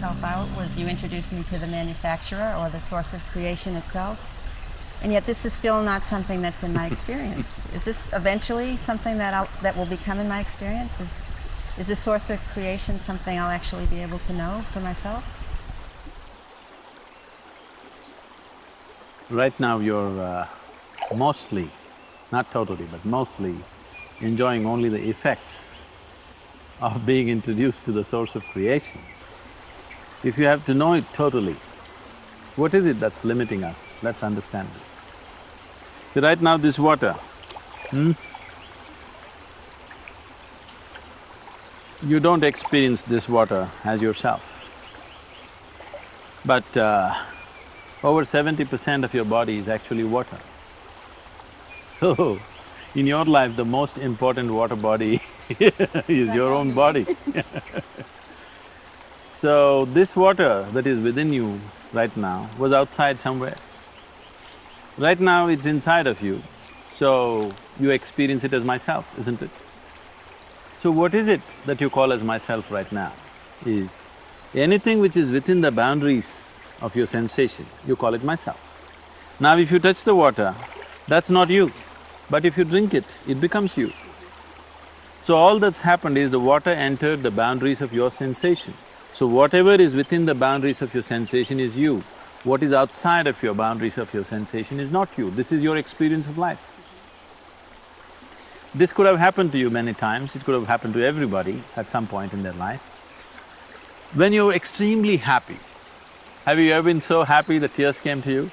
myself out was you introduced me to the manufacturer or the source of creation itself. And yet this is still not something that's in my experience. Is this eventually something that will become in my experience? Is the source of creation something I'll actually be able to know for myself? Right now you're mostly, not totally, but mostly enjoying only the effects of being introduced to the source of creation. If you have to know it totally, what is it that's limiting us? Let's understand this. See, right now this water, you don't experience this water as yourself. But over 70% of your body is actually water. So, in your life, the most important water body is your own body. So, this water that is within you right now was outside somewhere. Right now it's inside of you, so you experience it as myself, isn't it? So what is it that you call as myself right now is anything which is within the boundaries of your sensation, you call it myself. Now if you touch the water, that's not you, but if you drink it, it becomes you. So all that's happened is the water entered the boundaries of your sensation. So whatever is within the boundaries of your sensation is you. What is outside of your boundaries of your sensation is not you. This is your experience of life. This could have happened to you many times, it could have happened to everybody at some point in their life. When you're extremely happy, have you ever been so happy that tears came to you?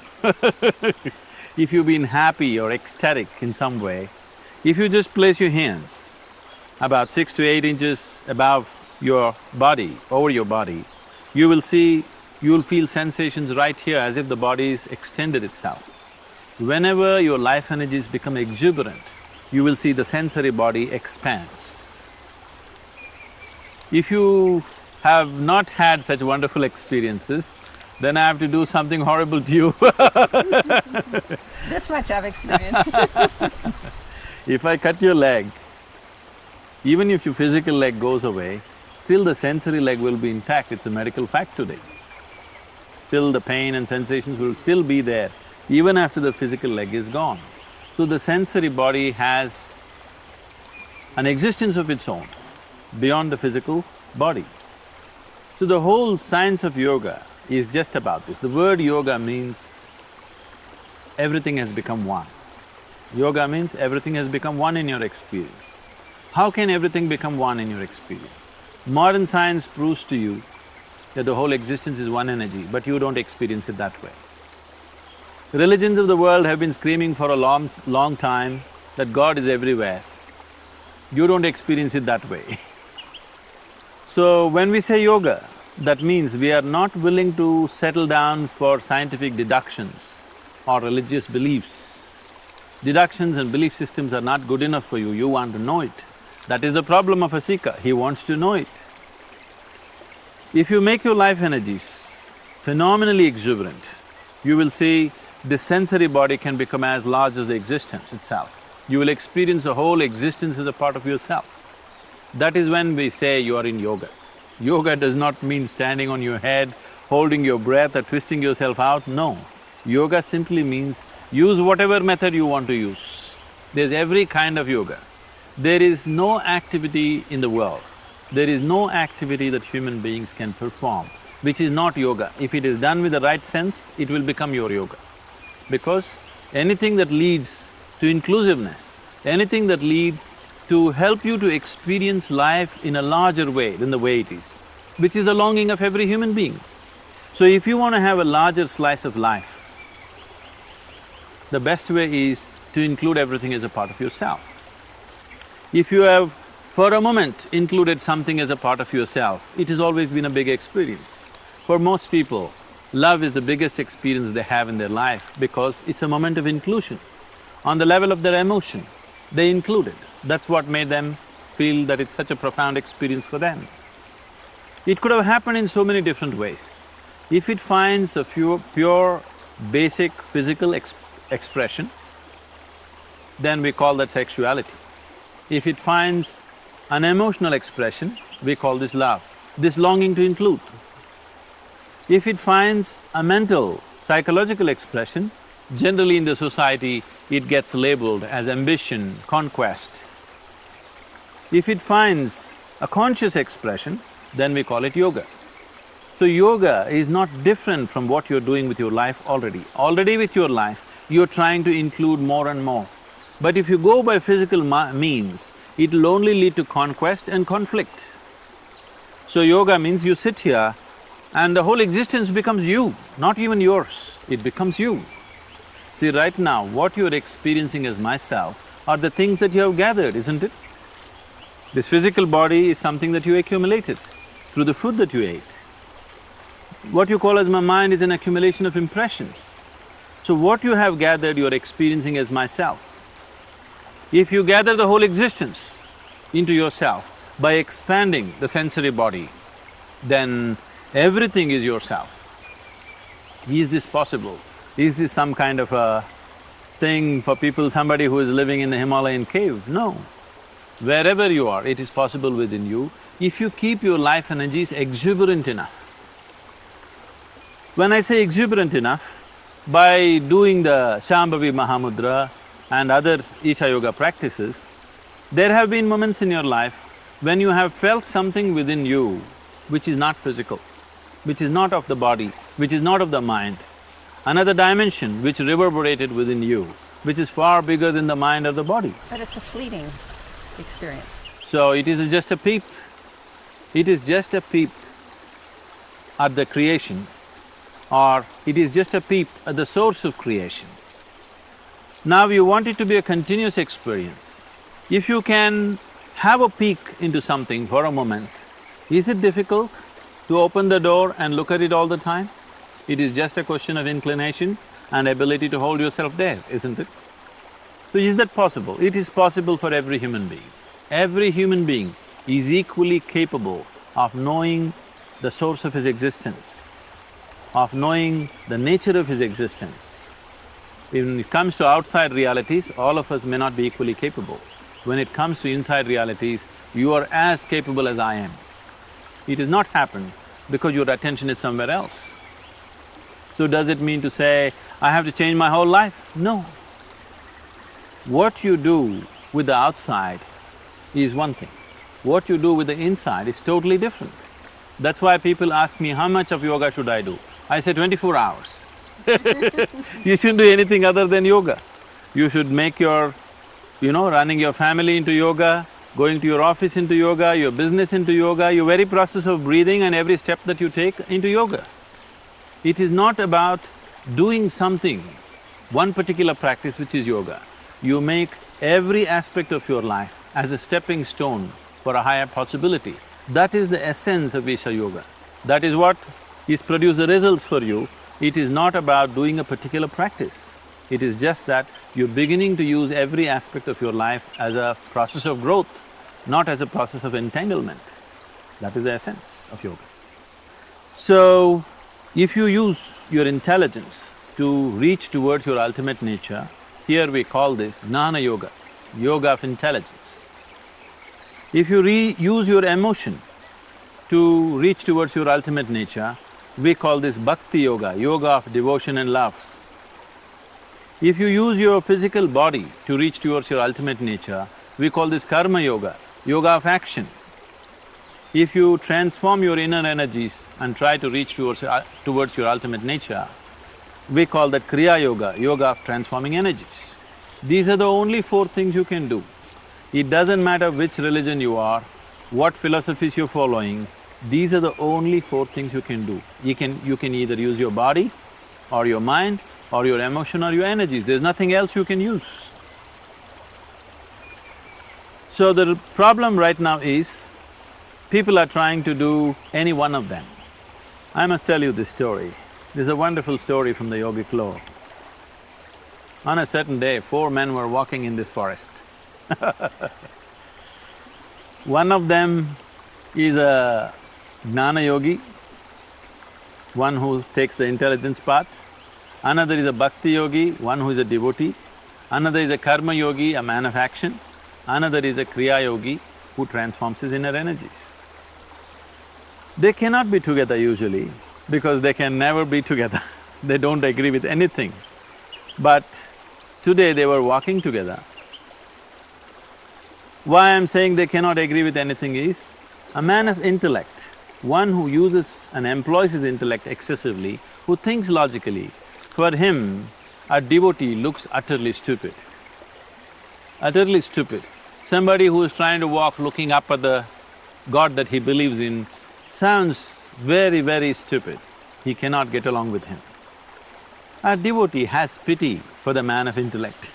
If you've been happy or ecstatic in some way, if you just place your hands about 6 to 8 inches above your body, over your body, you will feel sensations right here as if the body is extended itself. Whenever your life energies become exuberant, you will see the sensory body expands. If you have not had such wonderful experiences, then I have to do something horrible to you This much I've experienced. If I cut your leg, even if your physical leg goes away, still the sensory leg will be intact, it's a medical fact today. Still the pain and sensations will still be there, even after the physical leg is gone. So the sensory body has an existence of its own, beyond the physical body. So the whole science of yoga is just about this. The word yoga means everything has become one. Yoga means everything has become one in your experience. How can everything become one in your experience? Modern science proves to you that the whole existence is one energy, but you don't experience it that way. Religions of the world have been screaming for a long time that God is everywhere. You don't experience it that way. So when we say yoga, that means we are not willing to settle down for scientific deductions or religious beliefs. Deductions and belief systems are not good enough for you, you want to know it. That is the problem of a seeker, he wants to know it. If you make your life energies phenomenally exuberant, you will see this sensory body can become as large as the existence itself. You will experience the whole existence as a part of yourself. That is when we say you are in yoga. Yoga does not mean standing on your head, holding your breath or twisting yourself out, no. Yoga simply means use whatever method you want to use. There's every kind of yoga. There is no activity in the world, there is no activity that human beings can perform which is not yoga. If it is done with the right sense, it will become your yoga. Because anything that leads to inclusiveness, anything that leads to help you to experience life in a larger way than the way it is, which is a longing of every human being. So if you want to have a larger slice of life, the best way is to include everything as a part of yourself. If you have for a moment included something as a part of yourself, it has always been a big experience. For most people, love is the biggest experience they have in their life because it's a moment of inclusion. On the level of their emotion, they include it. That's what made them feel that it's such a profound experience for them. It could have happened in so many different ways. If it finds a pure, basic physical expression, then we call that sexuality. If it finds an emotional expression, we call this love, this longing to include. If it finds a mental, psychological expression, generally in the society it gets labeled as ambition, conquest. If it finds a conscious expression, then we call it yoga. So yoga is not different from what you're doing with your life already. Already with your life, you're trying to include more and more. But if you go by physical means, it'll only lead to conquest and conflict. So yoga means you sit here and the whole existence becomes you, not even yours, it becomes you. See, right now, what you're experiencing as myself are the things that you have gathered, isn't it? This physical body is something that you accumulated through the food that you ate. What you call as my mind is an accumulation of impressions. So what you have gathered, you're experiencing as myself. If you gather the whole existence into yourself by expanding the sensory body, then everything is yourself. Is this possible? Is this some kind of a thing for people, somebody who is living in the Himalayan cave? No. Wherever you are, it is possible within you if you keep your life energies exuberant enough. When I say exuberant enough, by doing the Shambhavi Mahamudra and other Isha Yoga practices, there have been moments in your life when you have felt something within you which is not physical, which is not of the body, which is not of the mind, another dimension which reverberated within you, which is far bigger than the mind or the body. But it's a fleeting experience. So it is just a peep. It is just a peep at the creation, or it is just a peep at the source of creation. Now you want it to be a continuous experience. If you can have a peek into something for a moment, is it difficult to open the door and look at it all the time? It is just a question of inclination and ability to hold yourself there, isn't it? So is that possible? It is possible for every human being. Every human being is equally capable of knowing the source of his existence, of knowing the nature of his existence. When it comes to outside realities, all of us may not be equally capable. When it comes to inside realities, you are as capable as I am. It has not happened because your attention is somewhere else. So does it mean to say, I have to change my whole life? No. What you do with the outside is one thing. What you do with the inside is totally different. That's why people ask me, how much of yoga should I do? I say 24 hours. You shouldn't do anything other than yoga. You should make your, running your family into yoga, going to your office into yoga, your business into yoga, your very process of breathing and every step that you take into yoga. It is not about doing something, one particular practice which is yoga. You make every aspect of your life as a stepping stone for a higher possibility. That is the essence of Isha Yoga. That is what is produce the results for you. It is not about doing a particular practice. It is just that you're beginning to use every aspect of your life as a process of growth, not as a process of entanglement. That is the essence of yoga. So, if you use your intelligence to reach towards your ultimate nature, here we call this Jnana Yoga, yoga of intelligence. If you use your emotion to reach towards your ultimate nature, we call this Bhakti Yoga, yoga of devotion and love. If you use your physical body to reach towards your ultimate nature, we call this Karma Yoga, yoga of action. If you transform your inner energies and try to reach towards your ultimate nature, we call that Kriya Yoga, yoga of transforming energies. These are the only four things you can do. It doesn't matter which religion you are, what philosophies you're following, these are the only four things you can do. You can either use your body or your mind or your emotion or your energies, there's nothing else you can use. So the problem right now is, people are trying to do any one of them. I must tell you this story. This is a wonderful story from the yogic lore. On a certain day, 4 men were walking in this forest. One of them is a Jnana Yogi, one who takes the intelligence path. Another is a Bhakti Yogi, one who is a devotee. Another is a Karma Yogi, a man of action. Another is a Kriya Yogi, who transforms his inner energies. They cannot be together usually. because they can never be together. They don't agree with anything. But today they were walking together. Why I'm saying they cannot agree with anything is, a man of intellect, one who uses and employs his intellect excessively, who thinks logically, for him, a devotee looks utterly stupid. Utterly stupid. Somebody who is trying to walk looking up at the God that he believes in sounds very, very stupid. He cannot get along with him. A devotee has pity for the man of intellect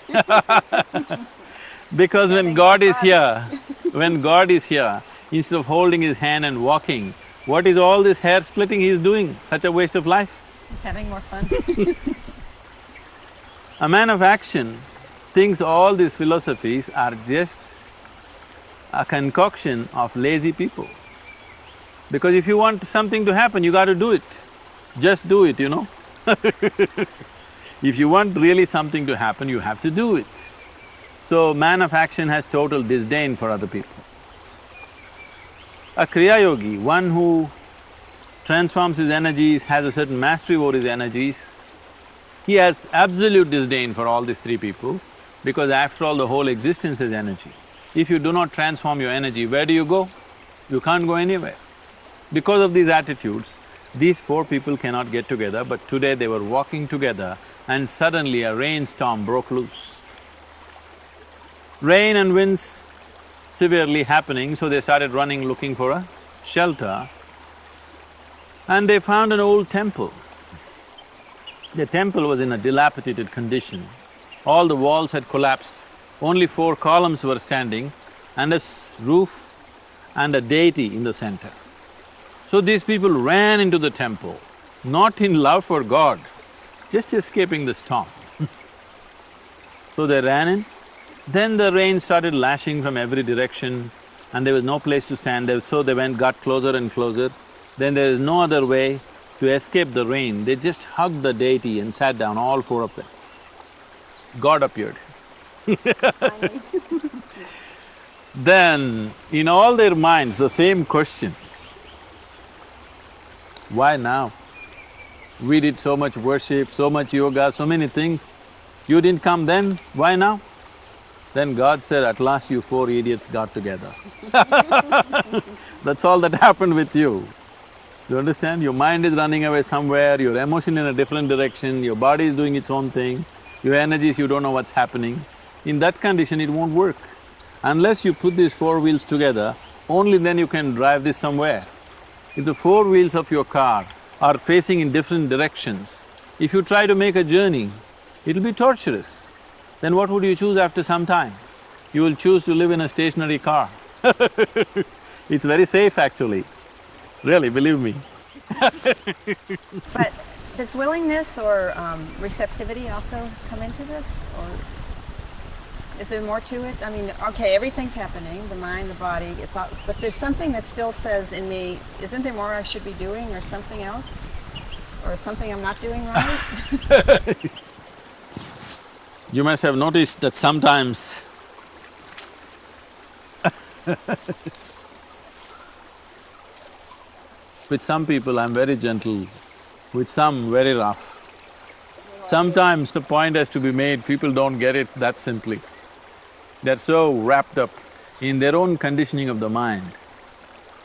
because when God is here, instead of holding his hand and walking, what is all this hair splitting he is doing? Such a waste of life. He's having more fun. A man of action thinks all these philosophies are just a concoction of lazy people. Because if you want something to happen, you got to do it. Just do it, you know. If you want really something to happen, you have to do it. So, man of action has total disdain for other people. A Kriya Yogi, one who transforms his energies, has a certain mastery over his energies, he has absolute disdain for all these three people, because after all, the whole existence is energy. If you do not transform your energy, where do you go? You can't go anywhere. Because of these attitudes, these four people cannot get together, but today they were walking together and suddenly a rainstorm broke loose. Rain and winds severely happening, so they started running looking for a shelter, and they found an old temple. The temple was in a dilapidated condition. All the walls had collapsed, only 4 columns were standing and a roof and a deity in the center. So these people ran into the temple, not in love for God, just escaping the storm. So they ran in, then the rain started lashing from every direction and there was no place to stand there, so they got closer and closer. Then there is no other way to escape the rain, they just hugged the deity and sat down, all 4 of them. God appeared. Then, in all their minds, the same question, why now? We did so much worship, so much yoga, so many things. You didn't come then, why now? Then God said, at last you 4 idiots got together. That's all that happened with you. You understand? Your mind is running away somewhere, your emotion in a different direction, your body is doing its own thing, your energies, you don't know what's happening. In that condition, it won't work. Unless you put these 4 wheels together, only then you can drive this somewhere. If the 4 wheels of your car are facing in different directions, if you try to make a journey, it'll be torturous. Then what would you choose after some time? You will choose to live in a stationary car. It's very safe actually, really, believe me. But does willingness or receptivity also come into this, or is there more to it? I mean, okay, everything's happening, the mind, the body, it's all, but there's something that still says in me, isn't there more I should be doing, or something else? Or something I'm not doing right? You must have noticed that sometimes with some people I'm very gentle, with some very rough. Sometimes the point has to be made, people don't get it that simply. They're so wrapped up in their own conditioning of the mind.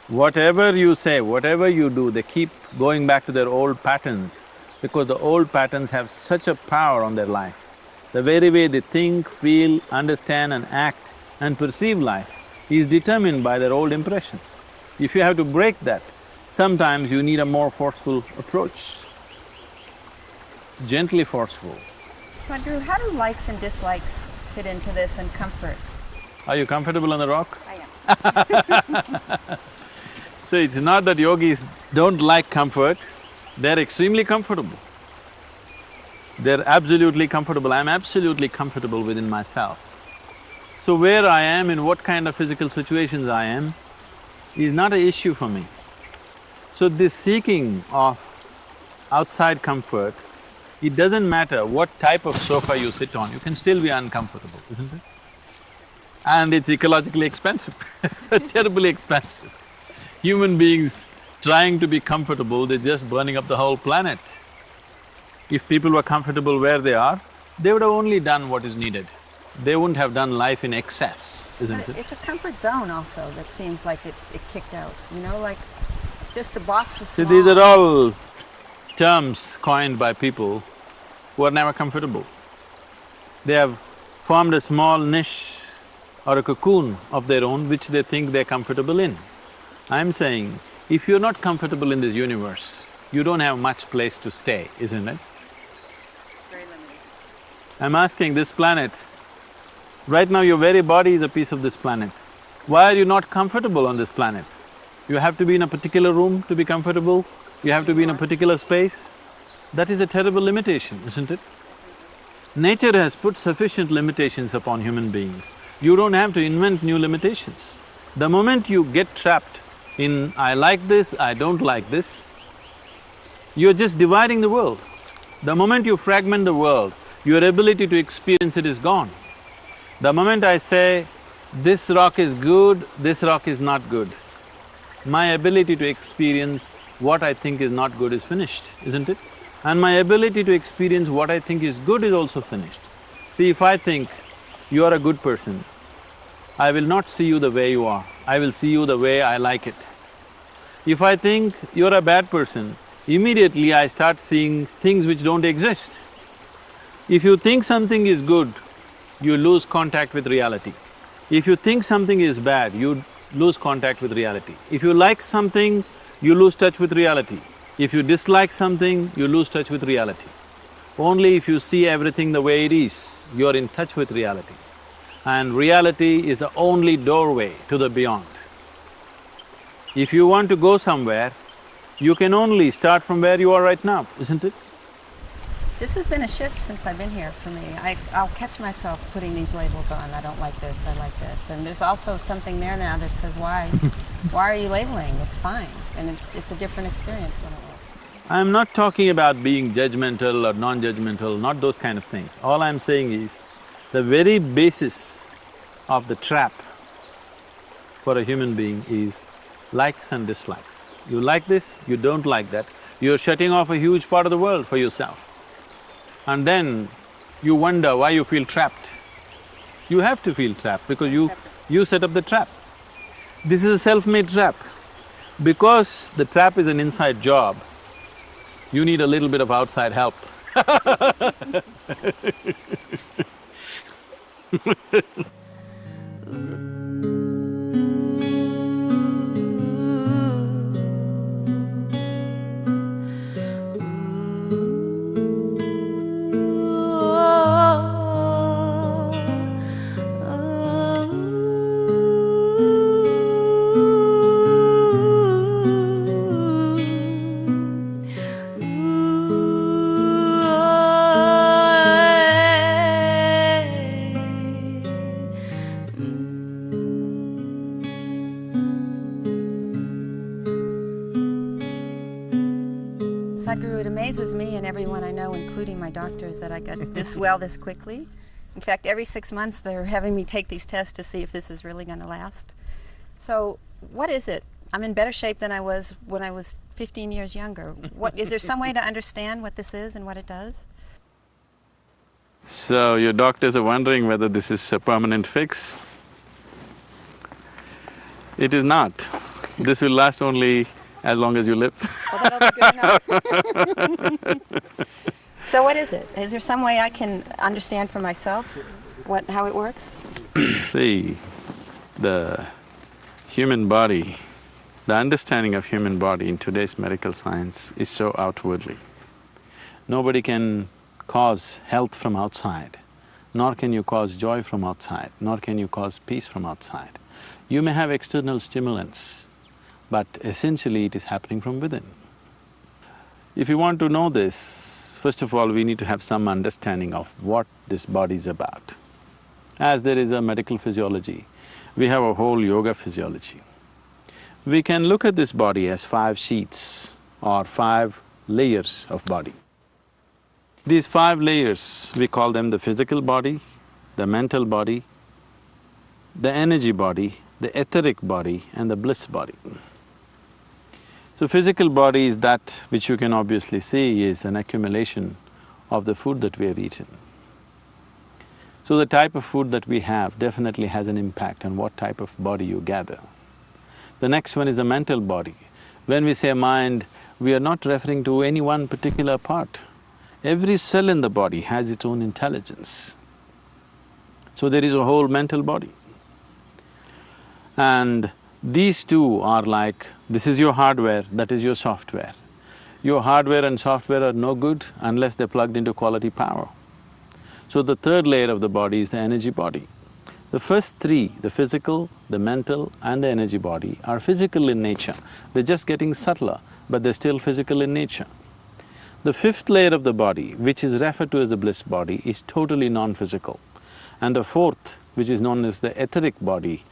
Whatever you say, whatever you do, they keep going back to their old patterns because the old patterns have such a power on their life. The very way they think, feel, understand and act and perceive life is determined by their old impressions. If you have to break that, sometimes you need a more forceful approach. Gently forceful. Sadhguru, how do likes and dislikes fit into this, and comfort? Are you comfortable on the rock? I am. So it's not that yogis don't like comfort, they're extremely comfortable. They're absolutely comfortable, I'm absolutely comfortable within myself. So where I am, in what kind of physical situations I am, is not an issue for me. So this seeking of outside comfort, it doesn't matter what type of sofa you sit on, you can still be uncomfortable, isn't it? And it's ecologically expensive, terribly expensive. Human beings trying to be comfortable, they're just burning up the whole planet. If people were comfortable where they are, they would have only done what is needed. They wouldn't have done life in excess, isn't But it? it's a comfort zone also that seems like it kicked out, you know, like just the box was See, small. these are all terms coined by people who are never comfortable. They have formed a small niche or a cocoon of their own which they think they're comfortable in. I'm saying, if you're not comfortable in this universe, you don't have much place to stay, isn't it? Very limited. I'm asking this planet, right now your very body is a piece of this planet. Why are you not comfortable on this planet? You have to be in a particular room to be comfortable, you have to be in a particular space. That is a terrible limitation, isn't it? Nature has put sufficient limitations upon human beings. You don't have to invent new limitations. The moment you get trapped in, I like this, I don't like this, you're just dividing the world. The moment you fragment the world, your ability to experience it is gone. The moment I say, this rock is good, this rock is not good, my ability to experience what I think is not good is finished, isn't it? And my ability to experience what I think is good is also finished. See, if I think you are a good person, I will not see you the way you are, I will see you the way I like it. If I think you're a bad person, immediately I start seeing things which don't exist. If you think something is good, you lose contact with reality. If you think something is bad, you lose contact with reality. If you like something, you lose touch with reality. If you dislike something, you lose touch with reality. Only if you see everything the way it is, you're in touch with reality. And reality is the only doorway to the beyond. If you want to go somewhere, you can only start from where you are right now, isn't it? This has been a shift since I've been here for me. I'll catch myself putting these labels on, I don't like this, I like this. And there's also something there now that says, why? Why are you labeling? It's fine. And it's a different experience than it was. I'm not talking about being judgmental or non-judgmental, not those kind of things. All I'm saying is, the very basis of the trap for a human being is likes and dislikes. You like this, you don't like that, you're shutting off a huge part of the world for yourself. And then you wonder why you feel trapped. You have to feel trapped because you set up the trap. This is a self-made trap. Because the trap is an inside job, you need a little bit of outside help. Sadhguru, it amazes me and everyone I know, including my doctors, that I got this well this quickly. In fact, every 6 months they're having me take these tests to see if this is really going to last. So, what is it? I'm in better shape than I was when I was 15 years younger. Is there some way to understand what this is and what it does? So, your doctors are wondering whether this is a permanent fix? It is not. This will last only as long as you live. Well, that'll be good enough. So what is it? Is there some way I can understand for myself how it works? See, the human body, the understanding of human body in today's medical science is so outwardly. Nobody can cause health from outside, nor can you cause joy from outside, nor can you cause peace from outside. You may have external stimulants, but essentially it is happening from within. If you want to know this, first of all, we need to have some understanding of what this body is about. As there is a medical physiology, we have a whole yoga physiology. We can look at this body as 5 sheets or 5 layers of body. These 5 layers, we call them the physical body, the mental body, the energy body, the etheric body and the bliss body. So physical body is that which you can obviously see is an accumulation of the food that we have eaten. So the type of food that we have definitely has an impact on what type of body you gather. The next one is the mental body. When we say mind, we are not referring to any one particular part. Every cell in the body has its own intelligence. So there is a whole mental body. And these two are like, this is your hardware, that is your software. Your hardware and software are no good unless they're plugged into quality power. So the third layer of the body is the energy body. The first three, the physical, the mental and the energy body, are physical in nature. They're just getting subtler, but they're still physical in nature. The fifth layer of the body, which is referred to as the bliss body, is totally non-physical. And the fourth, which is known as the etheric body,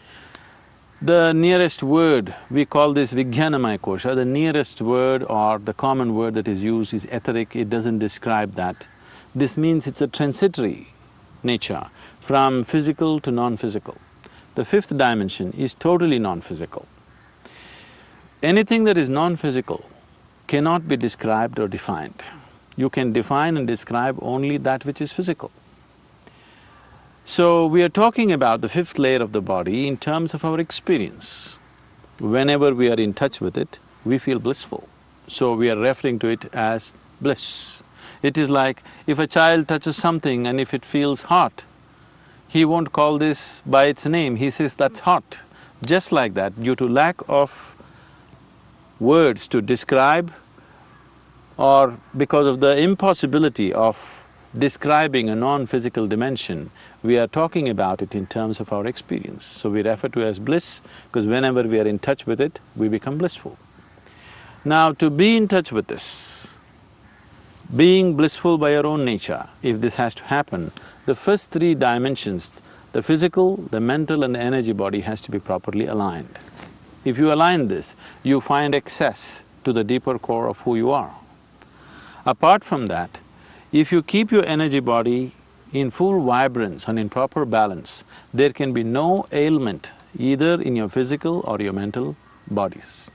the nearest word, we call this Vijnanamaya Kosha, the nearest word or the common word that is used is etheric, it doesn't describe that. This means it's a transitory nature, from physical to non-physical. The fifth dimension is totally non-physical. Anything that is non-physical cannot be described or defined. You can define and describe only that which is physical. So we are talking about the fifth layer of the body in terms of our experience. Whenever we are in touch with it, we feel blissful. So we are referring to it as bliss. It is like if a child touches something and if it feels hot, he won't call this by its name, he says, that's hot. Just like that, due to lack of words to describe or because of the impossibility of describing a non-physical dimension, we are talking about it in terms of our experience. So we refer to it as bliss because whenever we are in touch with it, we become blissful. Now to be in touch with this, being blissful by your own nature, if this has to happen, the first three dimensions, the physical, the mental and the energy body has to be properly aligned. If you align this, you find access to the deeper core of who you are. Apart from that, if you keep your energy body in full vibrance and in proper balance, there can be no ailment either in your physical or your mental bodies.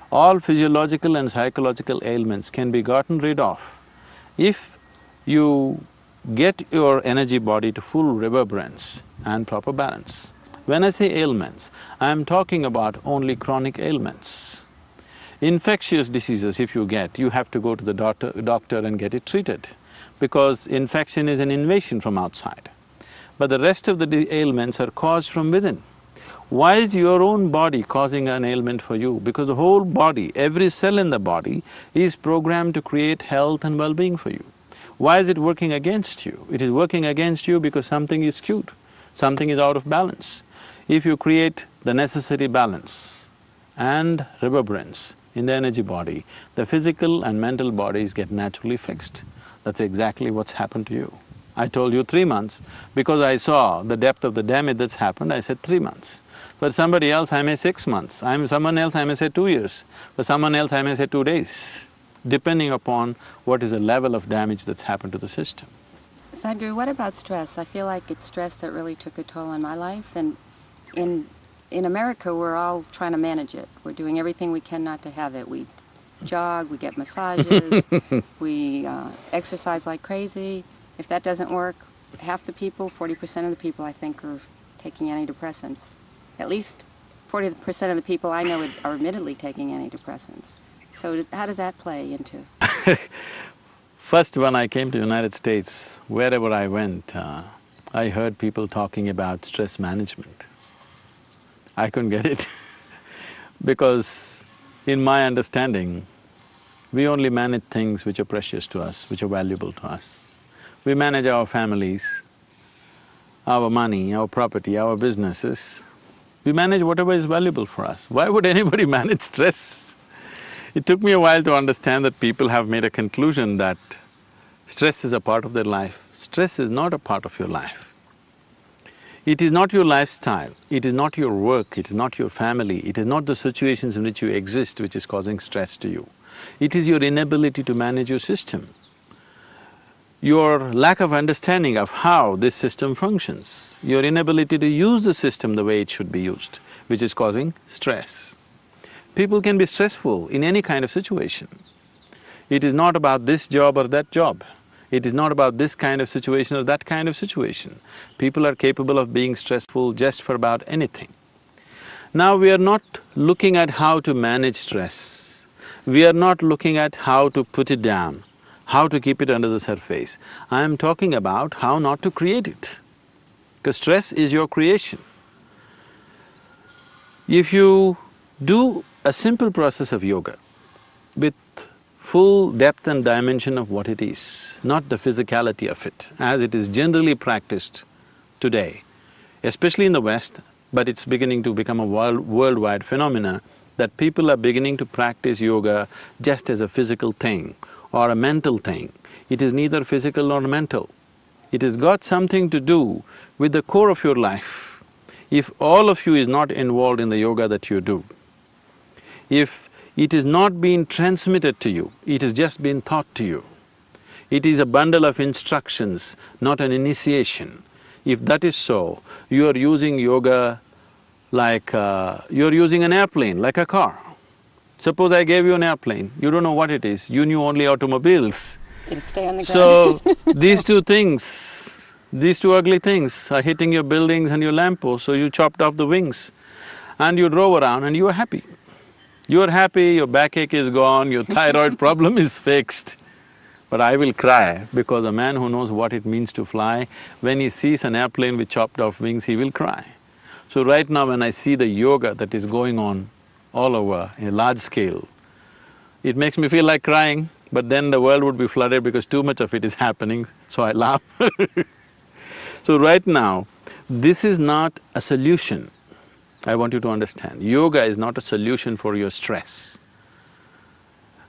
All physiological and psychological ailments can be gotten rid of if you get your energy body to full reverberance and proper balance. When I say ailments, I am talking about only chronic ailments. Infectious diseases if you get, you have to go to the doctor and get it treated because infection is an invasion from outside. But the rest of the ailments are caused from within. Why is your own body causing an ailment for you? Because the whole body, every cell in the body is programmed to create health and well-being for you. Why is it working against you? It is working against you because something is skewed, something is out of balance. If you create the necessary balance and reverberance in the energy body, the physical and mental bodies get naturally fixed. That's exactly what's happened to you. I told you 3 months, because I saw the depth of the damage that's happened, I said 3 months. For somebody else, I may 6 months. Someone else, I may say 2 years. For someone else, I may say 2 days, depending upon what is the level of damage that's happened to the system. Sadhguru, what about stress? I feel like it's stress that really took a toll on my life, and in America, we're all trying to manage it. We're doing everything we can not to have it. We jog, we get massages, we exercise like crazy. If that doesn't work, half the people, 40% of the people, I think, are taking antidepressants. At least 40% of the people I know are admittedly taking antidepressants. So how does that play into? First, when I came to United States, wherever I went, I heard people talking about stress management. I couldn't get it because in my understanding, we only manage things which are precious to us, which are valuable to us. We manage our families, our money, our property, our businesses. We manage whatever is valuable for us. Why would anybody manage stress? It took me a while to understand that people have made a conclusion that stress is a part of their life. Stress is not a part of your life. It is not your lifestyle, it is not your work, it is not your family, it is not the situations in which you exist which is causing stress to you. It is your inability to manage your system, your lack of understanding of how this system functions, your inability to use the system the way it should be used, which is causing stress. People can be stressful in any kind of situation. It is not about this job or that job. It is not about this kind of situation or that kind of situation. People are capable of being stressful just for about anything. Now we are not looking at how to manage stress. We are not looking at how to put it down, how to keep it under the surface. I am talking about how not to create it, because stress is your creation. If you do a simple process of yoga with full depth and dimension of what it is, not the physicality of it, as it is generally practiced today, especially in the West, but it's beginning to become a worldwide phenomena, that people are beginning to practice yoga just as a physical thing or a mental thing. It is neither physical nor mental. It has got something to do with the core of your life. If all of you is not involved in the yoga that you do, if it is not being transmitted to you, it is just been taught to you, it is a bundle of instructions, not an initiation. If that is so, you are using yoga like you're using an airplane, like a car. Suppose I gave you an airplane, you don't know what it is, you knew only automobiles. It'd stay on the ground. So, these two things, these two ugly things are hitting your buildings and your lampposts, so you chopped off the wings and you drove around and you were happy. You are happy, your backache is gone, your thyroid problem is fixed. But I will cry, because a man who knows what it means to fly, when he sees an airplane with chopped off wings, he will cry. So right now when I see the yoga that is going on all over in a large scale, it makes me feel like crying, but then the world would be flooded because too much of it is happening, so I laugh. So right now, this is not a solution. I want you to understand, yoga is not a solution for your stress.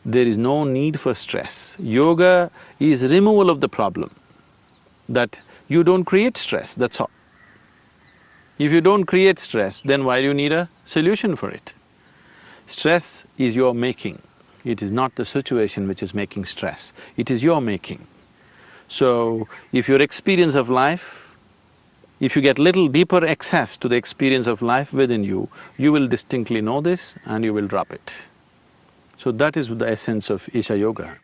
There is no need for stress. Yoga is removal of the problem, that you don't create stress, that's all. If you don't create stress, then why do you need a solution for it? Stress is your making. It is not the situation which is making stress, it is your making. So, if your experience of life, if you get little deeper access to the experience of life within you, you will distinctly know this and you will drop it. So that is the essence of Isha Yoga.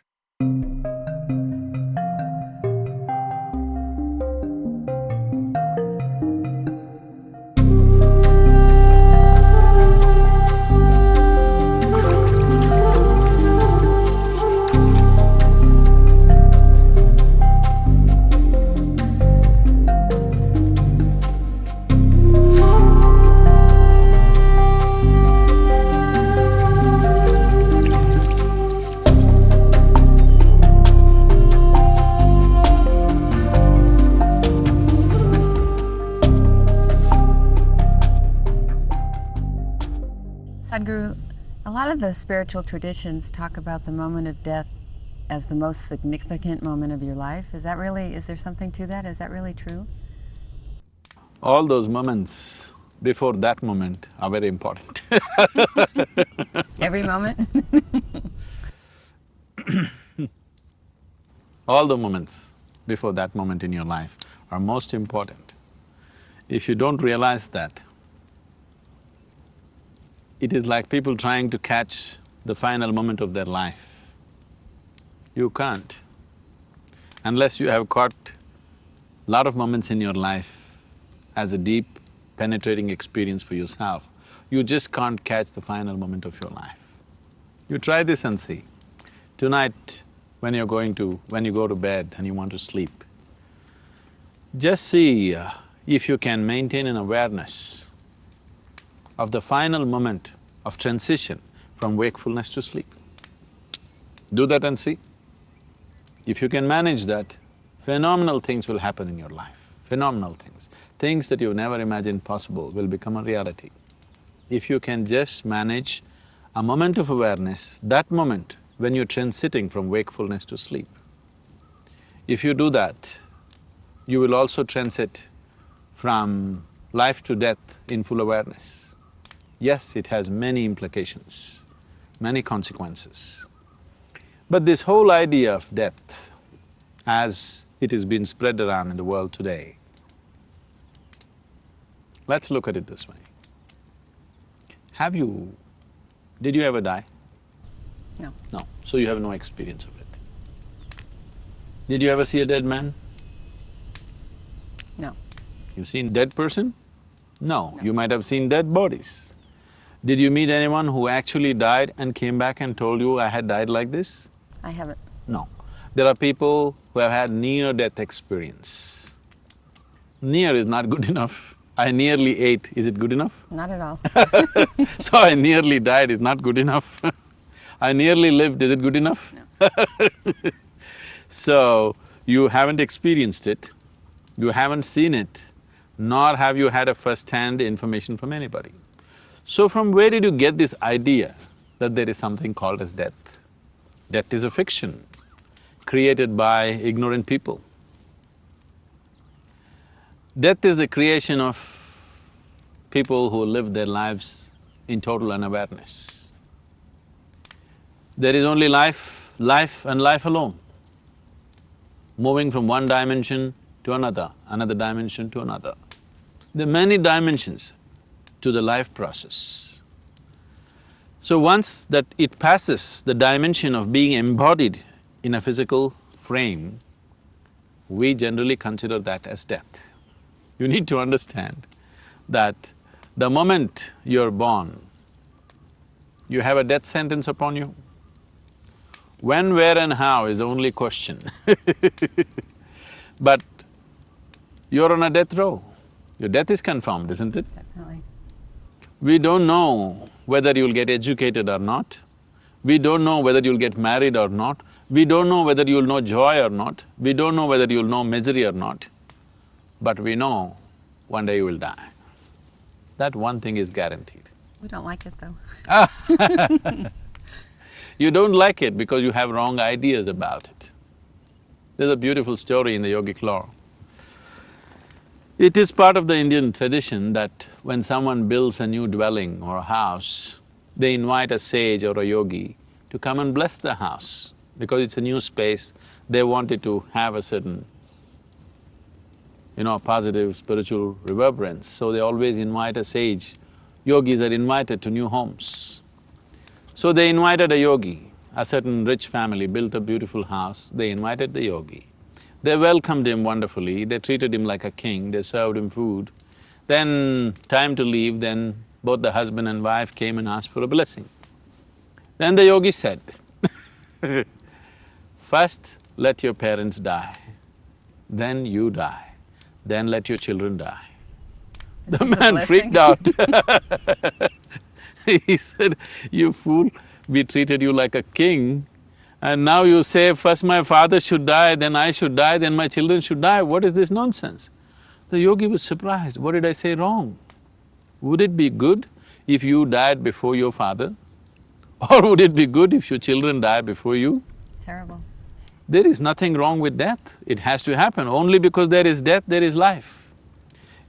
Sadhguru, a lot of the spiritual traditions talk about the moment of death as the most significant moment of your life. Is there something to that? Is that really true? All those moments before that moment are very important. Every moment? All the moments before that moment in your life are most important. If you don't realize that, it is like people trying to catch the final moment of their life. You can't. Unless you have caught lot of moments in your life as a deep, penetrating experience for yourself, you just can't catch the final moment of your life. You try this and see. Tonight, when you go to bed and you want to sleep, just see if you can maintain an awareness of the final moment of transition from wakefulness to sleep. Do that and see. If you can manage that, phenomenal things will happen in your life, phenomenal things. Things that you never imagined possible will become a reality. If you can just manage a moment of awareness, that moment when you're transiting from wakefulness to sleep, if you do that, you will also transit from life to death in full awareness. Yes, it has many implications, many consequences. But this whole idea of death, as it has been spread around in the world today, let's look at it this way. Have you Did you ever die? No. No, so you have no experience of it. Did you ever see a dead man? No. You've seen dead person? No, No. you might have seen dead bodies. Did you meet anyone who actually died and came back and told you, I had died like this? I haven't. No. There are people who have had near-death experience. Near is not good enough. I nearly ate, is it good enough? Not at all. So I nearly died is not good enough. I nearly lived, is it good enough? No. So, you haven't experienced it, you haven't seen it, nor have you had a first-hand information from anybody. So from where did you get this idea that there is something called as death? Death is a fiction created by ignorant people. Death is the creation of people who live their lives in total unawareness. There is only life, life and life alone, moving from one dimension to another dimension to another. There are many dimensions to the life process. So once that it passes the dimension of being embodied in a physical frame, we generally consider that as death. You need to understand that the moment you're born, you have a death sentence upon you. When, where and how is the only question but you're on a death row. Your death is confirmed, isn't it? Definitely. We don't know whether you'll get educated or not. We don't know whether you'll get married or not. We don't know whether you'll know joy or not. We don't know whether you'll know misery or not. But we know one day you will die. That one thing is guaranteed. We don't like it though. You don't like it because you have wrong ideas about it. There's a beautiful story in the yogic law. It is part of the Indian tradition that when someone builds a new dwelling or a house, they invite a sage or a yogi to come and bless the house. Because it's a new space, they want it to have a certain, positive spiritual reverberance, so they always invite a sage. Yogis are invited to new homes. So they invited a yogi, a certain rich family built a beautiful house, they invited the yogi. They welcomed him wonderfully, they treated him like a king, they served him food. Then, time to leave, then both the husband and wife came and asked for a blessing. Then the yogi said, first let your parents die, then you die, then let your children die. The man freaked out. He said, you fool, we treated you like a king, and now you say, first my father should die, then I should die, then my children should die, what is this nonsense? The yogi was surprised, what did I say wrong? Would it be good if you died before your father? Or would it be good if your children die before you? Terrible. There is nothing wrong with death, it has to happen. Only because there is death, there is life.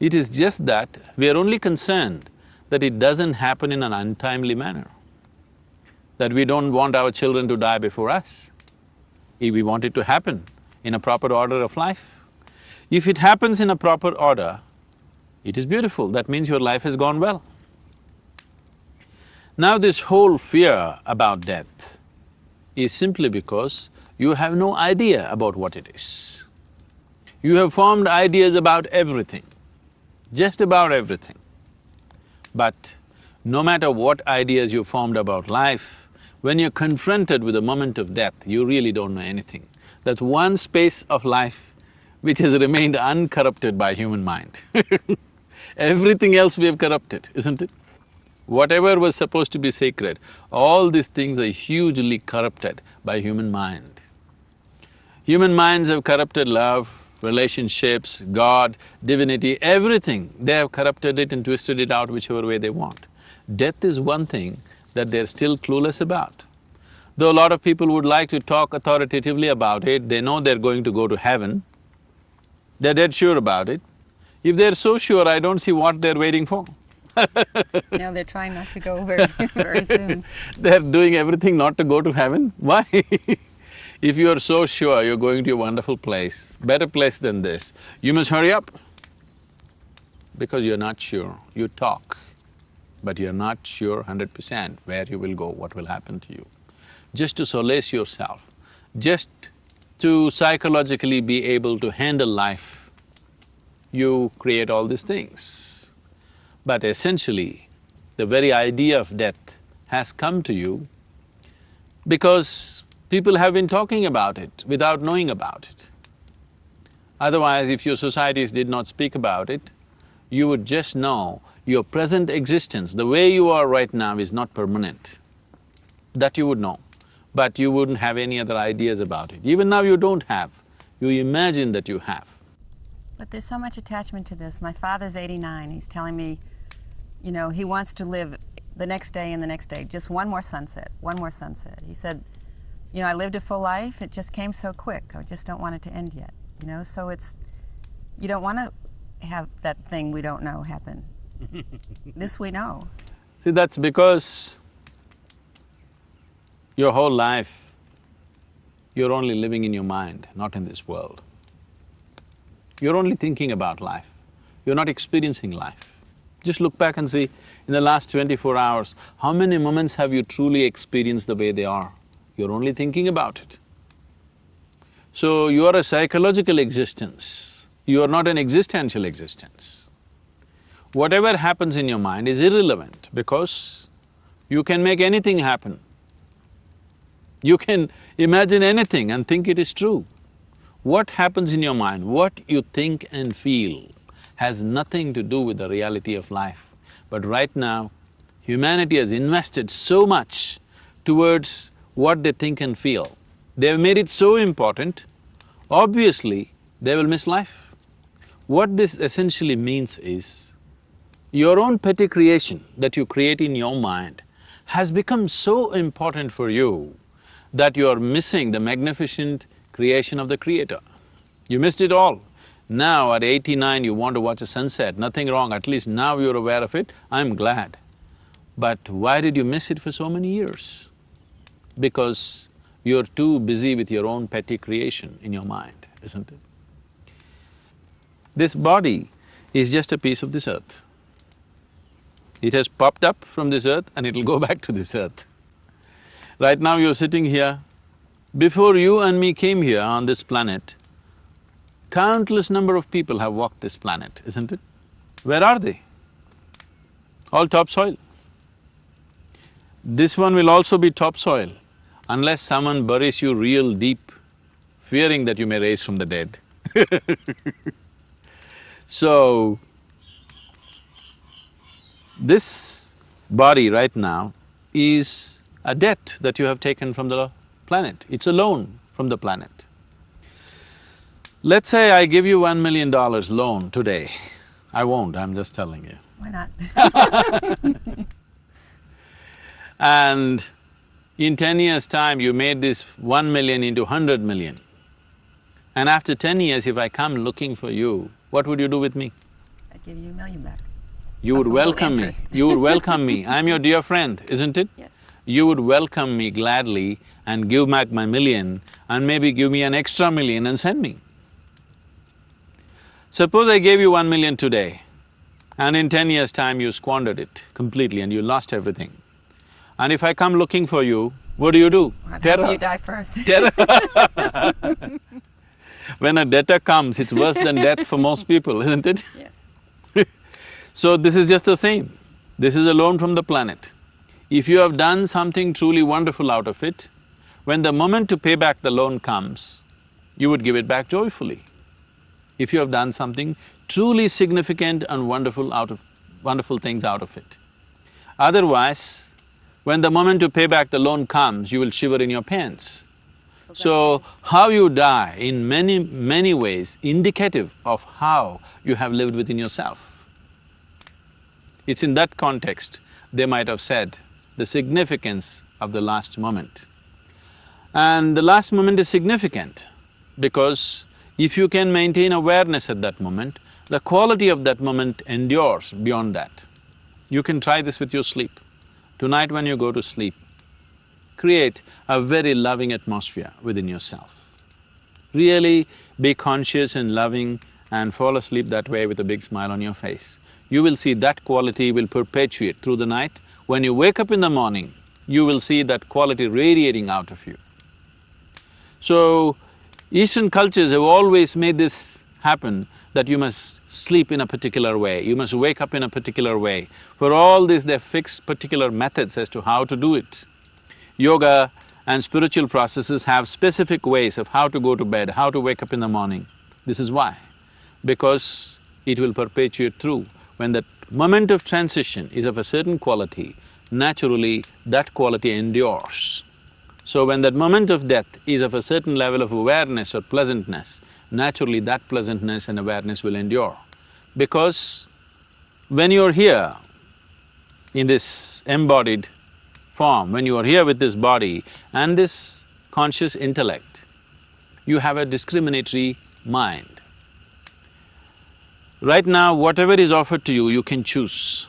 It is just that we are only concerned that it doesn't happen in an untimely manner, that we don't want our children to die before us. If we want it to happen in a proper order of life. If it happens in a proper order, it is beautiful, that means your life has gone well. Now this whole fear about death is simply because you have no idea about what it is. You have formed ideas about everything, just about everything. But no matter what ideas you formed about life, when you're confronted with the moment of death, you really don't know anything. That's one space of life which has remained uncorrupted by human mind. Everything else we have corrupted, isn't it? Whatever was supposed to be sacred, all these things are hugely corrupted by human mind. Human minds have corrupted love, relationships, God, divinity, everything. They have corrupted it and twisted it out whichever way they want. Death is one thing that they're still clueless about. Though a lot of people would like to talk authoritatively about it, they know they're going to go to heaven, they're dead sure about it. If they're so sure, I don't see what they're waiting for. No, they're trying not to go very soon. They're doing everything not to go to heaven, why? If you're so sure you're going to a wonderful place, better place than this, you must hurry up. Because you're not sure, you talk. but you're not sure 100% where you will go, what will happen to you. Just to solace yourself, just to psychologically be able to handle life, you create all these things. But essentially, the very idea of death has come to you because people have been talking about it without knowing about it. Otherwise, if your societies did not speak about it, you would just know your present existence, the way you are right now, is not permanent. That you would know, but you wouldn't have any other ideas about it. Even now you don't have, you imagine that you have. But there's so much attachment to this. My father's 89, he's telling me, you know, he wants to live the next day and the next day, just one more sunset, one more sunset. He said, you know, I lived a full life, it just came so quick, I just don't want it to end yet, you know? So it's, you don't want to have that thing we don't know happen. This we know. See, that's because your whole life, you're only living in your mind, not in this world. You're only thinking about life, you're not experiencing life. Just look back and see, in the last 24 hours, how many moments have you truly experienced the way they are? You're only thinking about it. So, you are a psychological existence, you are not an existential existence. Whatever happens in your mind is irrelevant because you can make anything happen. You can imagine anything and think it is true. What happens in your mind, what you think and feel, has nothing to do with the reality of life. But right now, humanity has invested so much towards what they think and feel. They've made it so important, obviously they will miss life. What this essentially means is, your own petty creation that you create in your mind has become so important for you that you are missing the magnificent creation of the Creator. You missed it all. Now at 89 you want to watch a sunset, nothing wrong, at least now you're aware of it, I'm glad. But why did you miss it for so many years? Because you're too busy with your own petty creation in your mind, isn't it? This body is just a piece of this earth. It has popped up from this earth and it'll go back to this earth. Right now you're sitting here. Before you and me came here on this planet, countless number of people have walked this planet, isn't it? Where are they? All topsoil. This one will also be topsoil unless someone buries you real deep, fearing that you may rise from the dead. So, this body right now is a debt that you have taken from the planet. It's a loan from the planet. Let's say I give you $1 million loan today. I won't, I'm just telling you. Why not? And in 10 years' time, you made this 1 million into 100 million. And after 10 years, if I come looking for you, what would you do with me? I'd give you $1 million back. You would welcome me, you would welcome me. I'm your dear friend, isn't it? Yes. You would welcome me gladly and give back my million and maybe give me an extra million and send me. Suppose I gave you 1 million today and in 10 years' time you squandered it completely and you lost everything. And if I come looking for you, what do? I'd Terror. hope you die first. Terror. When a debtor comes, it's worse than death for most people, isn't it? Yes. So this is just the same. This is a loan from the planet. If you have done something truly wonderful out of it, when the moment to pay back the loan comes, you would give it back joyfully. If you have done something truly significant and wonderful things out of it. Otherwise, when the moment to pay back the loan comes, you will shiver in your pants. So, how you die in many ways indicative of how you have lived within yourself. It's in that context they might have said the significance of the last moment. And the last moment is significant because if you can maintain awareness at that moment, the quality of that moment endures beyond that. You can try this with your sleep. Tonight when you go to sleep, create a very loving atmosphere within yourself. Really be conscious and loving and fall asleep that way with a big smile on your face. you will see that quality will perpetuate through the night. When you wake up in the morning, you will see that quality radiating out of you. So, Eastern cultures have always made this happen, that you must sleep in a particular way, you must wake up in a particular way. For all this, they've fixed particular methods as to how to do it. Yoga and spiritual processes have specific ways of how to go to bed, how to wake up in the morning. This is why. Because it will perpetuate through. When that moment of transition is of a certain quality, naturally that quality endures. So when that moment of death is of a certain level of awareness or pleasantness, naturally that pleasantness and awareness will endure. Because when you're here in this embodied form, when you are here with this body and this conscious intellect, you have a discriminatory mind. Right now, whatever is offered to you, you can choose.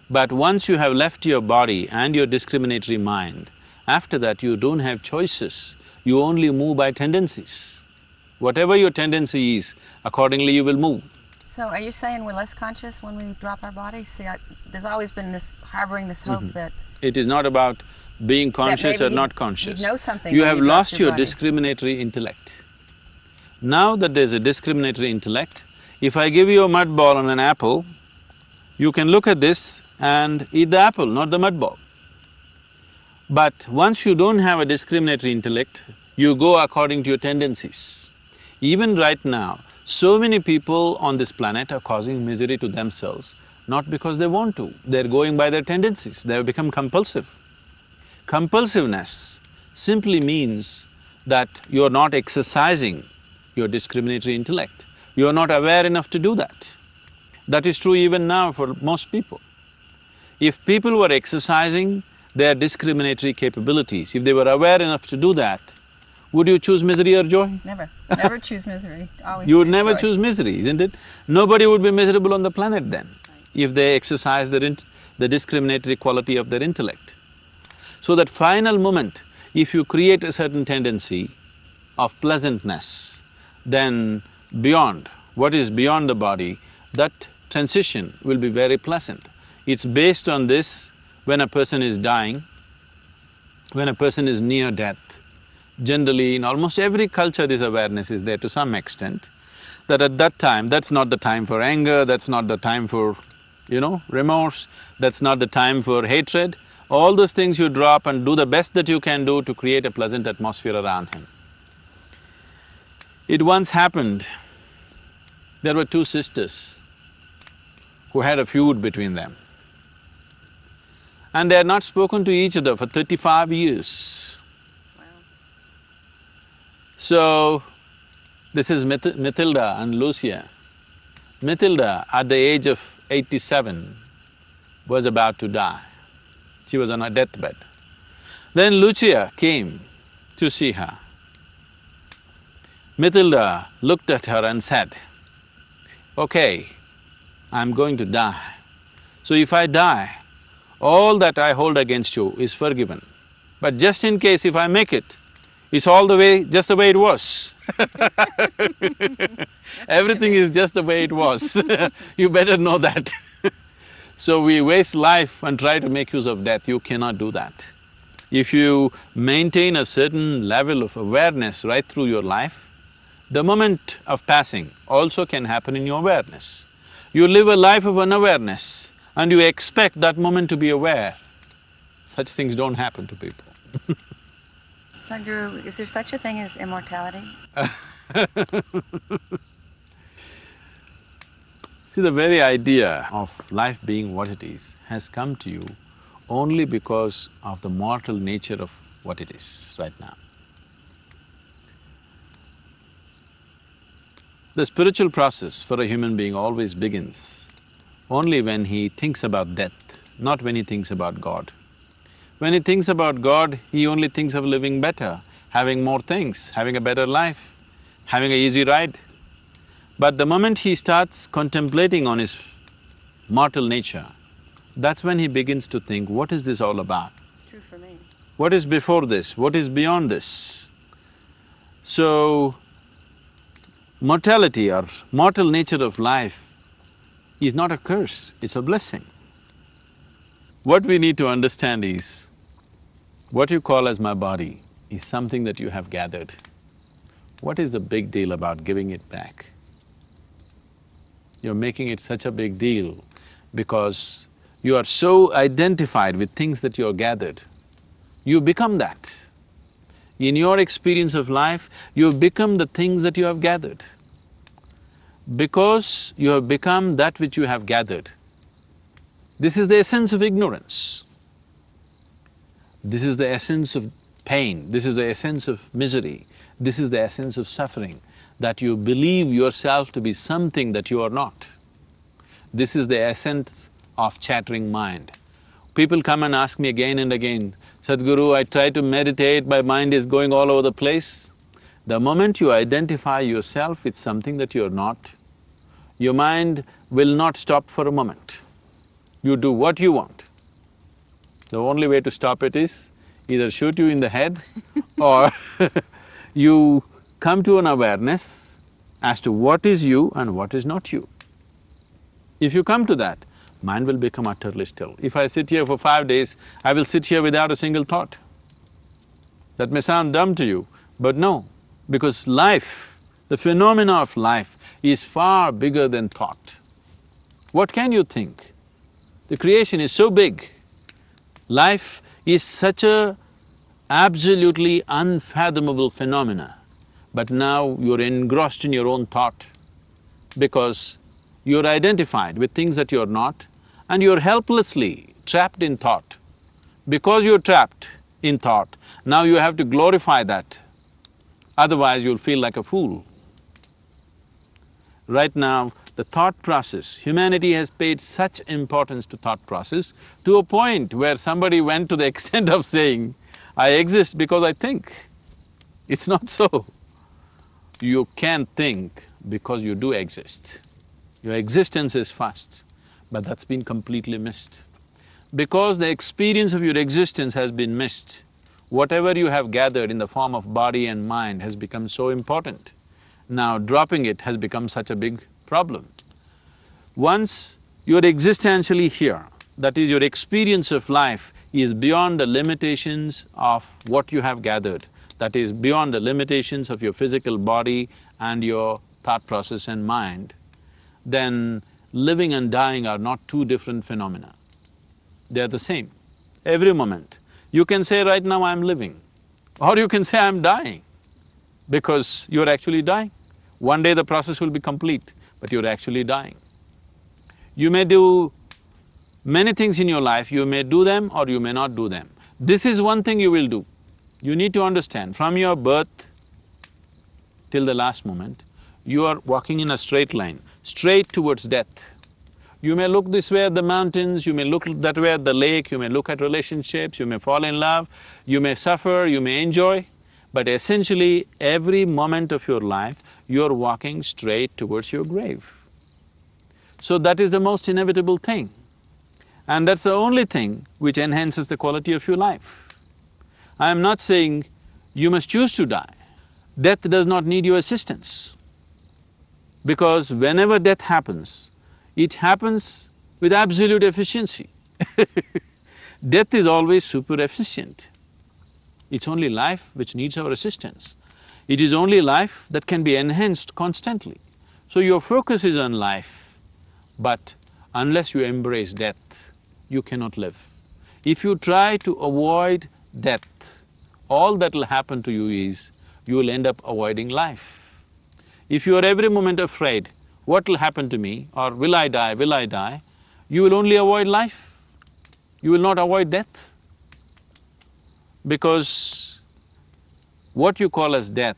But once you have left your body and your discriminatory mind, after that you don't have choices, you only move by tendencies. Whatever your tendency is, accordingly you will move. So are you saying we're less conscious when we drop our body? See, there's always been this, harboring this hope that… It is not about being conscious or maybe not conscious. you'd know something You when have you dropped lost your your body. discriminatory intellect. Now that there's a discriminatory intellect, if I give you a mud ball and an apple, you can look at this and eat the apple, not the mud ball. But once you don't have a discriminatory intellect, you go according to your tendencies. Even right now, so many people on this planet are causing misery to themselves, not because they want to, they're going by their tendencies, they have become compulsive. Compulsiveness simply means that you're not exercising your discriminatory intellect. You're not aware enough to do that. That is true even now for most people. If people were exercising their discriminatory capabilities, if they were aware enough to do that, would you choose misery or joy? Never, never choose misery, always You would choose never joy. choose misery, isn't it? Nobody would be miserable on the planet then, if they exercise the discriminatory quality of their intellect. So that final moment, if you create a certain tendency of pleasantness, then beyond, what is beyond the body, that transition will be very pleasant. It's based on this. When a person is dying, when a person is near death, generally in almost every culture this awareness is there to some extent, that at that time, that's not the time for anger, that's not the time for, remorse, that's not the time for hatred. All those things you drop and do the best that you can do to create a pleasant atmosphere around him. It once happened, there were two sisters who had a feud between them. And they had not spoken to each other for 35 years. Wow. So, this is Matilda and Lucia. Matilda, at the age of 87, was about to die. She was on her deathbed. Then Lucia came to see her. Matilda looked at her and said, "Okay, I'm going to die. So if I die, all that I hold against you is forgiven. But just in case if I make it, it's all the way… just the way it was." Everything is just the way it was. You better know that. So we waste life and try to make use of death, you cannot do that. If you maintain a certain level of awareness right through your life, the moment of passing also can happen in your awareness. You live a life of unawareness and you expect that moment to be aware. Such things don't happen to people. Sadhguru, is there such a thing as immortality? See, the very idea of life being what it is has come to you only because of the mortal nature of what it is right now. The spiritual process for a human being always begins only when he thinks about death, not when he thinks about God. When he thinks about God, he only thinks of living better, having more things, having a better life, having an easy ride. But the moment he starts contemplating on his mortal nature, that's when he begins to think, what is this all about? It's true for me. What is before this? What is beyond this? So, mortality or mortal nature of life is not a curse, it's a blessing. What we need to understand is, what you call as my body is something that you have gathered. What is the big deal about giving it back? You're making it such a big deal because you are so identified with things that you're gathered. You become that. In your experience of life, you've become the things that you have gathered. Because you have become that which you have gathered, this is the essence of ignorance. This is the essence of pain, this is the essence of misery, this is the essence of suffering, that you believe yourself to be something that you are not. This is the essence of chattering mind. People come and ask me again and again, Sadhguru, I try to meditate, my mind is going all over the place. The moment you identify yourself with something that you're not, your mind will not stop for a moment. You do what you want. The only way to stop it is either shoot you in the head or you come to an awareness as to what is you and what is not you. If you come to that, mind will become utterly still. If I sit here for 5 days, I will sit here without a single thought. That may sound dumb to you, but no, because life, the phenomena of life is far bigger than thought. What can you think? The creation is so big. Life is such a absolutely unfathomable phenomena, but now you're engrossed in your own thought because you're identified with things that you're not and you're helplessly trapped in thought. Because you're trapped in thought, now you have to glorify that, otherwise you'll feel like a fool. Right now, the thought process, humanity has paid such importance to thought process to a point where somebody went to the extent of saying, I exist because I think. It's not so. You can think because you do exist. Your existence is first, but that's been completely missed. Because the experience of your existence has been missed, whatever you have gathered in the form of body and mind has become so important. Now dropping it has become such a big problem. Once you're existentially here, that is, your experience of life is beyond the limitations of what you have gathered, that is, beyond the limitations of your physical body and your thought process and mind, then living and dying are not two different phenomena. They're the same. Every moment, you can say right now I'm living, or you can say I'm dying, because you're actually dying. One day the process will be complete, but you're actually dying. You may do many things in your life, you may do them or you may not do them. This is one thing you will do. You need to understand, from your birth till the last moment, you are walking in a straight line, straight towards death. You may look this way at the mountains, you may look that way at the lake, you may look at relationships, you may fall in love, you may suffer, you may enjoy, but essentially every moment of your life, you're walking straight towards your grave. So that is the most inevitable thing. And that's the only thing which enhances the quality of your life. I am not saying you must choose to die. Death does not need your assistance. Because whenever death happens, it happens with absolute efficiency. Death is always super efficient. It's only life which needs our assistance. It is only life that can be enhanced constantly. So your focus is on life, but unless you embrace death, you cannot live. If you try to avoid death, all that will happen to you is, you will end up avoiding life. If you are every moment afraid, what will happen to me, or will I die, you will only avoid life. You will not avoid death. Because what you call as death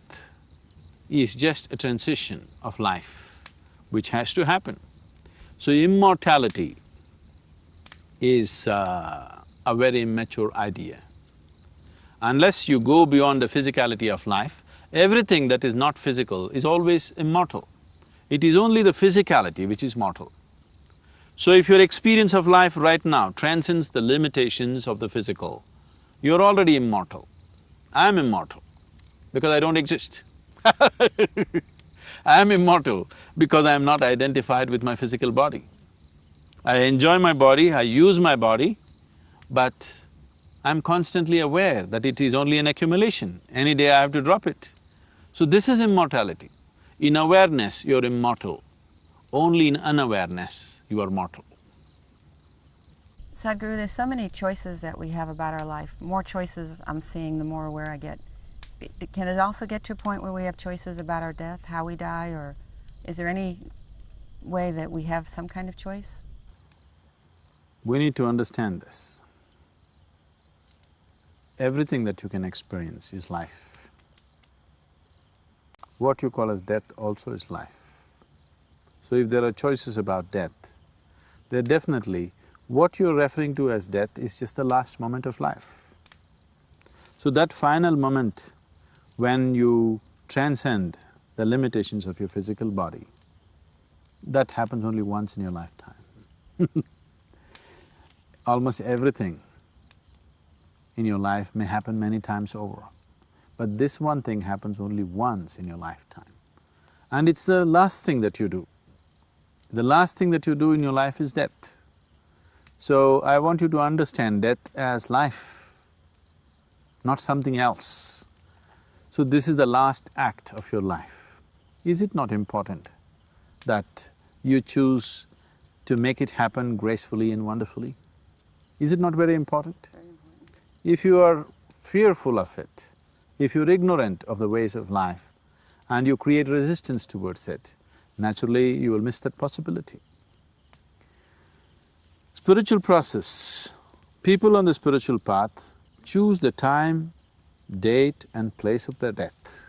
is just a transition of life, which has to happen. So immortality is a very immature idea. Unless you go beyond the physicality of life, everything that is not physical is always immortal. It is only the physicality which is mortal. So if your experience of life right now transcends the limitations of the physical, you're already immortal. I'm immortal because I don't exist. I am immortal because I am not identified with my physical body. I enjoy my body, I use my body, but I'm constantly aware that it is only an accumulation. Any day I have to drop it. So this is immortality. In awareness, you're immortal. Only in unawareness, you are mortal. Sadhguru, there's so many choices that we have about our life. More choices I'm seeing, the more aware I get. Can it also get to a point where we have choices about our death, how we die, or is there any way that we have some kind of choice? We need to understand this. Everything that you can experience is life. What you call as death also is life. So if there are choices about death, they're definitely… what you're referring to as death is just the last moment of life. So that final moment when you transcend the limitations of your physical body, that happens only once in your lifetime. Almost everything in your life may happen many times over, but this one thing happens only once in your lifetime. And it's the last thing that you do. The last thing that you do in your life is death. So I want you to understand death as life, not something else. So this is the last act of your life. Is it not important that you choose to make it happen gracefully and wonderfully? Is it not very important? Very important. If you are fearful of it, if you're ignorant of the ways of life and you create resistance towards it, naturally you will miss that possibility. Spiritual process. People on the spiritual path choose the time, date and place of their death.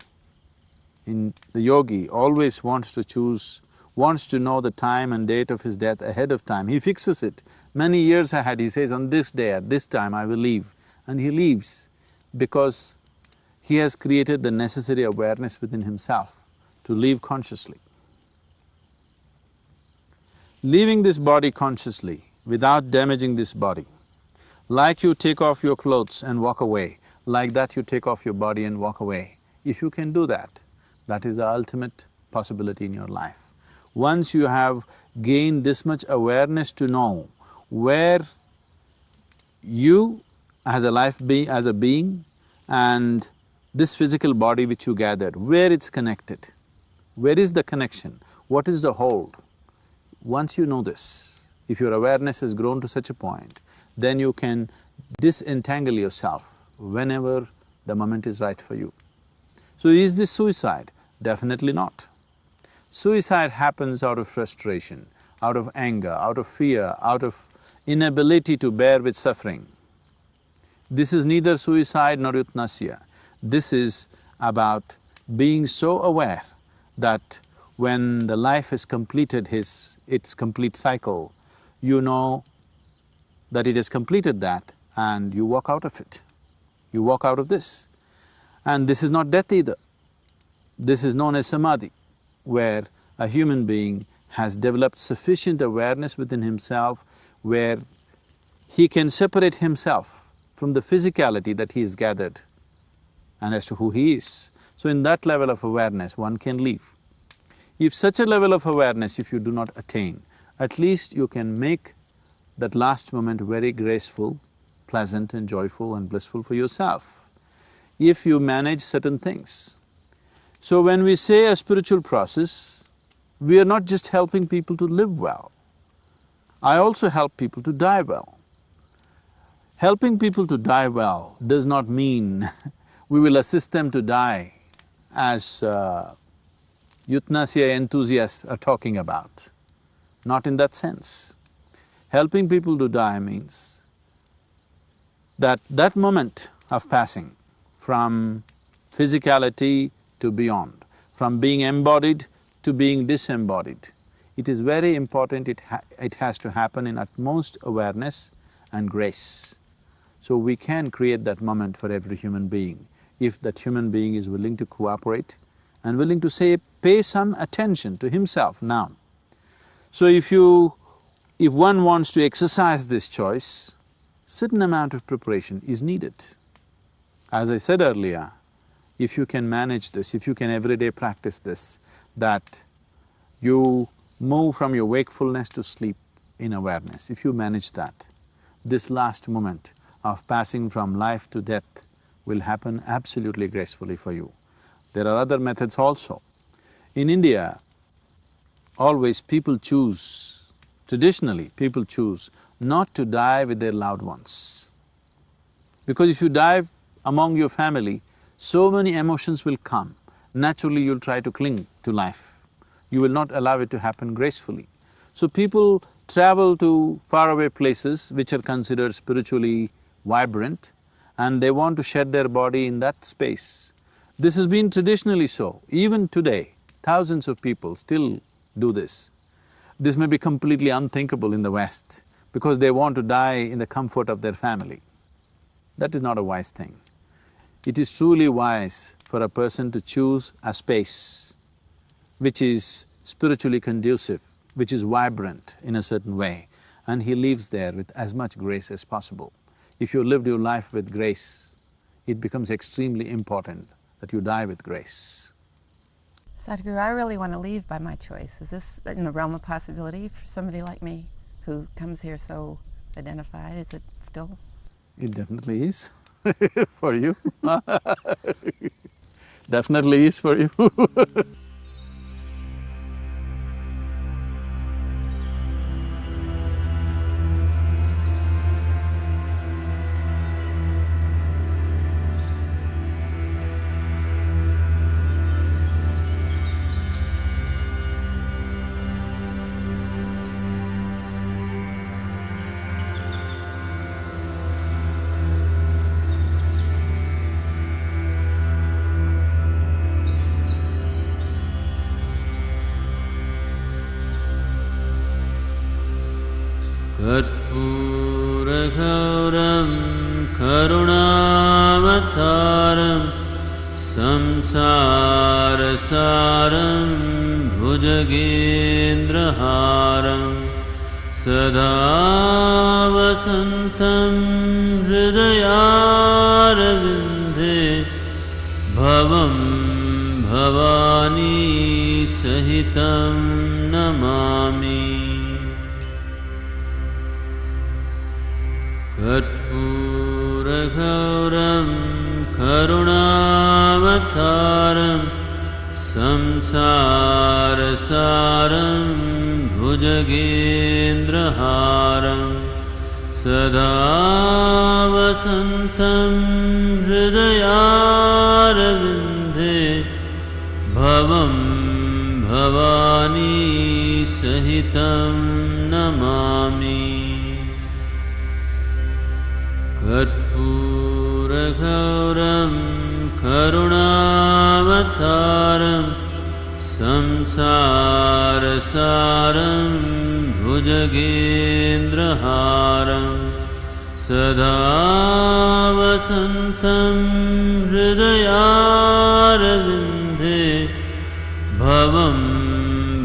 The yogi always wants to know the time and date of his death ahead of time. He fixes it many years ahead. He says, on this day, at this time, I will leave. And he leaves because he has created the necessary awareness within himself to live consciously. Leaving this body consciously, without damaging this body, like you take off your clothes and walk away, like that you take off your body and walk away. If you can do that, that is the ultimate possibility in your life. Once you have gained this much awareness to know where you as a being and this physical body which you gathered, where it's connected, where is the connection, what is the hold? Once you know this, if your awareness has grown to such a point, then you can disentangle yourself whenever the moment is right for you. So is this suicide? Definitely not. Suicide happens out of frustration, out of anger, out of fear, out of inability to bear with suffering. This is neither suicide nor euthanasia. This is about being so aware that when the life has completed its complete cycle, you know that it has completed that and you walk out of it. You walk out of this. And this is not death either. This is known as samadhi, where a human being has developed sufficient awareness within himself where he can separate himself from the physicality that he has gathered and as to who he is. So in that level of awareness, one can live. If such a level of awareness, if you do not attain, at least you can make that last moment very graceful, pleasant and joyful and blissful for yourself, if you manage certain things. So when we say a spiritual process, we are not just helping people to live well. I also help people to die well. Helping people to die well does not mean we will assist them to die as euthanasia enthusiasts are talking about. Not in that sense. Helping people to die means that moment of passing from physicality to beyond, from being embodied to being disembodied, it is very important it has to happen in utmost awareness and grace. So we can create that moment for every human being, if that human being is willing to cooperate and willing to pay some attention to himself now. So if one wants to exercise this choice, certain amount of preparation is needed. As I said earlier, if you can manage this, if you can every day practice this, that you move from your wakefulness to sleep in awareness, if you manage that, this last moment of passing from life to death will happen absolutely gracefully for you. There are other methods also. In India, always people choose, traditionally people choose not to die with their loved ones. Because if you die among your family, so many emotions will come, naturally you'll try to cling to life. You will not allow it to happen gracefully. So people travel to faraway places which are considered spiritually vibrant and they want to shed their body in that space. This has been traditionally so. Even today, thousands of people still do this. This may be completely unthinkable in the West because they want to die in the comfort of their family. That is not a wise thing. It is truly wise for a person to choose a space which is spiritually conducive, which is vibrant in a certain way, and he lives there with as much grace as possible. If you lived your life with grace, it becomes extremely important that you die with grace. Sadhguru, I really want to leave by my choice. Is this in the realm of possibility for somebody like me who comes here so identified? Is it still? It definitely is for you. Definitely is for you. कर्पूरगौरं करुणावतारं संसारसारं भुजगेन्द्रहारं सदा वसन्तं हृदयारविन्दे भवं भवानी सहितं नमामि। कर्पूरगौरं करुणावतारं संसारसारं भुजगेन्द्रहारं सदा वसन्तं हृदयारविन्दे भवं भवानी सहितं नमामि। कर्पूरगौरं करुणावतारं संसारसारं भुजगेन्द्रहारं सदा वसन्तं हृदयारविन्दे भवं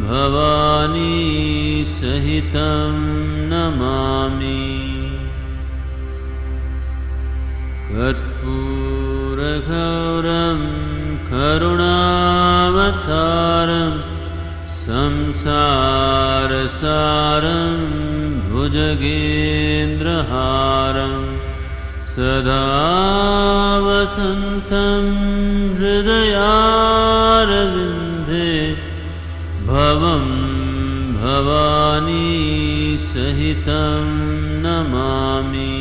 भवानी सहितं नमामि। कर्पूरगौरं करुणावतारं संसारसारं भुजगेन्द्रहारं सदा वसन्तं हृदयारविन्दे भवं भवानी सहितं नमामि।